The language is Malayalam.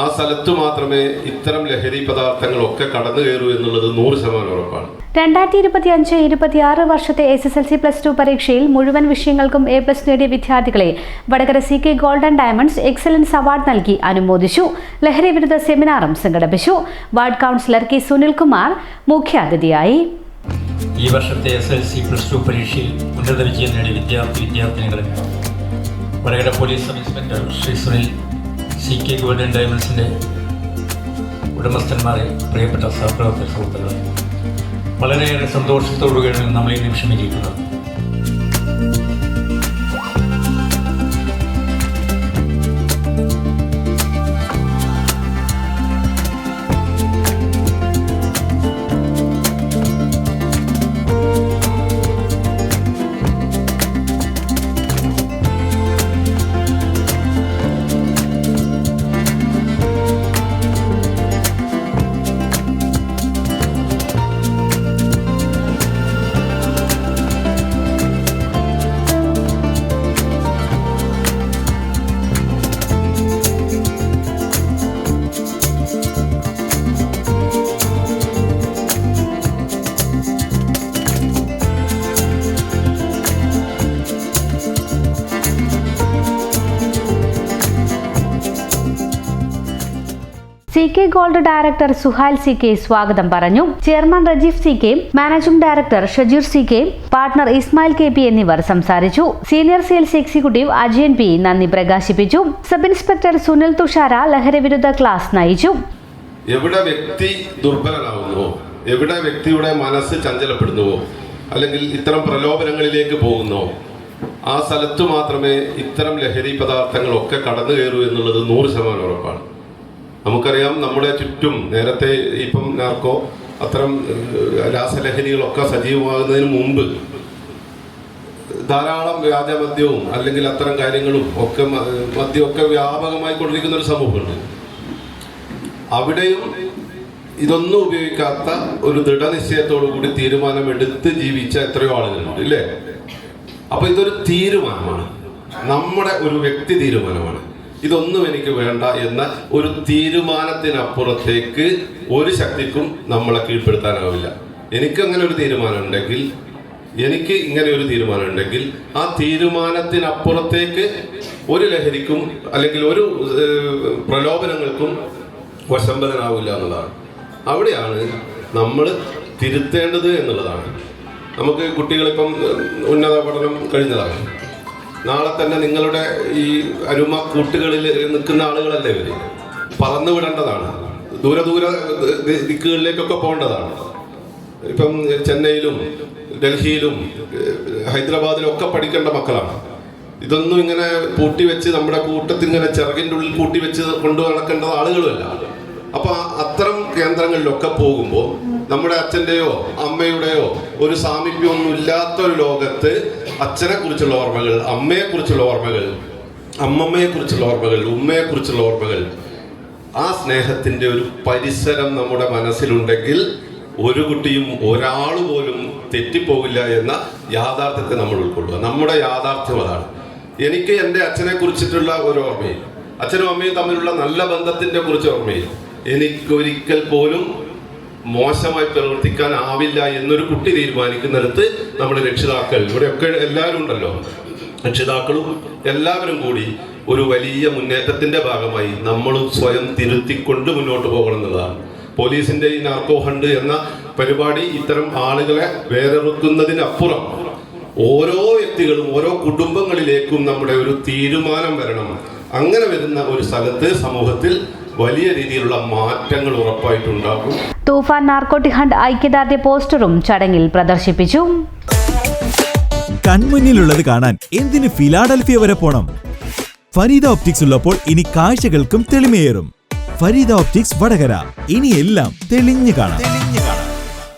ആ സ്ഥലത്ത് മാത്രമേ ഇത്തരം ലഹരി പദാർത്ഥങ്ങളൊക്കെ കടന്നു കയറൂ എന്നുള്ളത് 100% ഉറപ്പാണ്. 2025-26 വർഷത്തെ SSLC+2 പരീക്ഷയിൽ മുഴുവൻ വിഷയങ്ങൾക്കും A+ നേടിയ വിദ്യാർത്ഥികളെ Vadakara CK golden diamonds excellence award നൽകി അനുമോദിച്ചു. ലഹരി വിരുദ്ധ സെമിനാറും സംഘടിപ്പിച്ചു. Ward councillor K. സുനിൽകുമാർ മുഖ്യാതിഥിയായി. ഈ വർഷത്തെ SSLC+2 പരീക്ഷയിൽ ഉന്നത വിജയം നേടിയ വിദ്യാർത്ഥിനികളെ Vadakara police sub inspector Shri Sunil CK golden ഡയമണ്ട്സിൻ്റെ ഉടമസ്ഥന്മാരെ, പ്രിയപ്പെട്ട സഹപ്രവർത്തക സുഹൃത്തുക്കളെ, വളരെയേറെ സന്തോഷത്തോടുകൂടിയാണ് നമ്മൾ ഈ നിമിഷം ഇരിക്കുന്നത്. CK gold director Suhail CK സ്വാഗതം പറഞ്ഞു. Chairman Rajeef CK, managing director Shajeer CK, partner Ismail KP എന്നിവർ സംസാരിച്ചു. Senior sales executive Ajayan P നന്ദി പ്രകാശിപ്പിച്ചു. സബ് ഇൻസ്പെക്ടർ സുനിൽ തുഷാര ലഹരി വിരുദ്ധ ക്ലാസ് നയിച്ചു. എവിടെ വ്യക്തി ദുർബലനാവുന്നുവോ, എവിടെ വ്യക്തിയുടെ മനസ്സ് ചഞ്ചലപ്പെടുന്നുവോ, അല്ലെങ്കിൽ ഇത്തരം പ്രലോഭനങ്ങളിലേക്ക് പോകുന്നുവോ, ആ സ്ഥലത്ത് മാത്രമേ ഇത്തരം ലഹരി പദാർത്ഥങ്ങളൊക്കെ കടന്നു കയറൂ എന്നുള്ളത് 100% ഉറപ്പാണ്. നമുക്കറിയാം, നമ്മുടെ ചുറ്റും നേരത്തെ ഇപ്പം നാർക്കോ അത്തരം രാസലഹരികളൊക്കെ സജീവമാകുന്നതിന് മുമ്പ് ധാരാളം വ്യാജമദ്യവും അല്ലെങ്കിൽ അത്തരം കാര്യങ്ങളും ഒക്കെ മദ്യമൊക്കെ വ്യാപകമായി കൊണ്ടിരിക്കുന്ന ഒരു സമൂഹമുണ്ട്. അവിടെയും ഇതൊന്നും ഉപയോഗിക്കാത്ത ഒരു ദൃഢനിശ്ചയത്തോടു കൂടി തീരുമാനമെടുത്ത് ജീവിച്ച എത്രയോ ആളുകളുണ്ട്, ഇല്ലേ? അപ്പൊ ഇതൊരു തീരുമാനമാണ്, നമ്മുടെ ഒരു വ്യക്തി തീരുമാനമാണ്. ഇതൊന്നും എനിക്ക് വേണ്ട എന്ന ഒരു തീരുമാനത്തിനപ്പുറത്തേക്ക് ഒരു ശക്തിക്കും നമ്മളെ കീഴ്പ്പെടുത്താനാവില്ല. എനിക്ക് ഇങ്ങനെ ഒരു തീരുമാനം ഉണ്ടെങ്കിൽ ആ തീരുമാനത്തിനപ്പുറത്തേക്ക് ഒരു ലഹരിക്കും അല്ലെങ്കിൽ ഒരു പ്രലോഭനങ്ങൾക്കും വശംബദനാവില്ല എന്നുള്ളതാണ്. അവിടെയാണ് നമ്മൾ തിരുത്തേണ്ടത് എന്നുള്ളതാണ്. നമുക്ക് കുട്ടികളിപ്പം ഉന്നത പഠനം കഴിഞ്ഞതാണ്. നാളെ തന്നെ നിങ്ങളുടെ ഈ അരുമ കൂട്ടുകളിൽ നിൽക്കുന്ന ആളുകളല്ലേ ഇവർ? പറന്നു വിടേണ്ടതാണ്, ദൂര ദിക്കുകളിലേക്കൊക്കെ പോകേണ്ടതാണ്. ഇപ്പം ചെന്നൈയിലും ഡൽഹിയിലും ഹൈദരാബാദിലും ഒക്കെ പഠിക്കേണ്ട മക്കളാണ്. ഇതൊന്നും ഇങ്ങനെ പൂട്ടിവെച്ച് നമ്മുടെ കൂട്ടത്തിൽ ഇങ്ങനെ ചിറകിൻ്റെ ഉള്ളിൽ പൂട്ടിവെച്ച് കൊണ്ടു നടക്കേണ്ട ആളുകളുമല്ല. അപ്പൊ അത്തരം കേന്ദ്രങ്ങളിലൊക്കെ പോകുമ്പോൾ നമ്മുടെ അച്ഛൻ്റെയോ അമ്മയുടെയോ ഒരു സാമീപ്യമൊന്നും ഇല്ലാത്ത ഒരു ലോകത്ത് അച്ഛനെ കുറിച്ചുള്ള ഓർമ്മകൾ, അമ്മയെക്കുറിച്ചുള്ള ഓർമ്മകൾ, അമ്മമ്മയെക്കുറിച്ചുള്ള ഓർമ്മകൾ, ഉമ്മയെക്കുറിച്ചുള്ള ഓർമ്മകൾ, ആ സ്നേഹത്തിൻ്റെ ഒരു പരിസരം നമ്മുടെ മനസ്സിലുണ്ടെങ്കിൽ ഒരു കുട്ടിയും ഒരാൾ പോലും തെറ്റിപ്പോകില്ല എന്ന യാഥാർത്ഥ്യത്തെ നമ്മൾ ഉൾക്കൊള്ളുക. നമ്മുടെ യാഥാർത്ഥ്യം അതാണ്. എനിക്ക് എൻ്റെ അച്ഛനെ കുറിച്ചിട്ടുള്ള ഒരു ഓർമ്മയിൽ, അച്ഛനും അമ്മയും തമ്മിലുള്ള നല്ല ബന്ധത്തിൻ്റെ കുറിച്ച് ഓർമ്മയിൽ എനിക്കൊരിക്കൽ പോലും മോശമായി പ്രവർത്തിക്കാനാവില്ല എന്നൊരു കുട്ടി തീരുമാനിക്കുന്നിടത്ത് നമ്മുടെ രക്ഷിതാക്കൾ, ഇവിടെയൊക്കെ എല്ലാവരും ഉണ്ടല്ലോ, രക്ഷിതാക്കളും എല്ലാവരും കൂടി ഒരു വലിയ മുന്നേറ്റത്തിന്റെ ഭാഗമായി നമ്മളും സ്വയം തിരുത്തിക്കൊണ്ട് മുന്നോട്ട് പോകണം എന്നുള്ളതാണ്. പോലീസിന്റെ ഈ നാർക്കോ ഹണ്ട് എന്ന പരിപാടി ഇത്തരം ആളുകളെ വേറെറുക്കുന്നതിനപ്പുറം ഓരോ വ്യക്തികളും ഓരോ കുടുംബങ്ങളിലേക്കും നമ്മുടെ ഒരു തീരുമാനം വരണം. അങ്ങനെ വരുന്ന ഒരു സ്ഥലത്ത് സമൂഹത്തിൽ വലിയ രീതിയിലുള്ള മാറ്റങ്ങൾ ഉറപ്പായിട്ടുണ്ടാകും. തൂഫാൻ നാർക്കോട്ടിക് ഹണ്ട് ഐക്യദാർഢ്യ പോസ്റ്ററും ചടങ്ങിൽ പ്രദർശിപ്പിച്ചു. കൺമുന്നിലുള്ളത് കാണാൻ എന്തിന് ഫിലാഡൽഫിയ വരെ പോണം? ഫരീദ ഓപ്റ്റിക്സ് ഉള്ളപ്പോൾ ഇനി കാഴ്ചകൾക്കും തെളിമയേറും. ഫരീദ ഓപ്റ്റിക്സ് വടകര, ഇനി എല്ലാം തെളിഞ്ഞു കാണാം.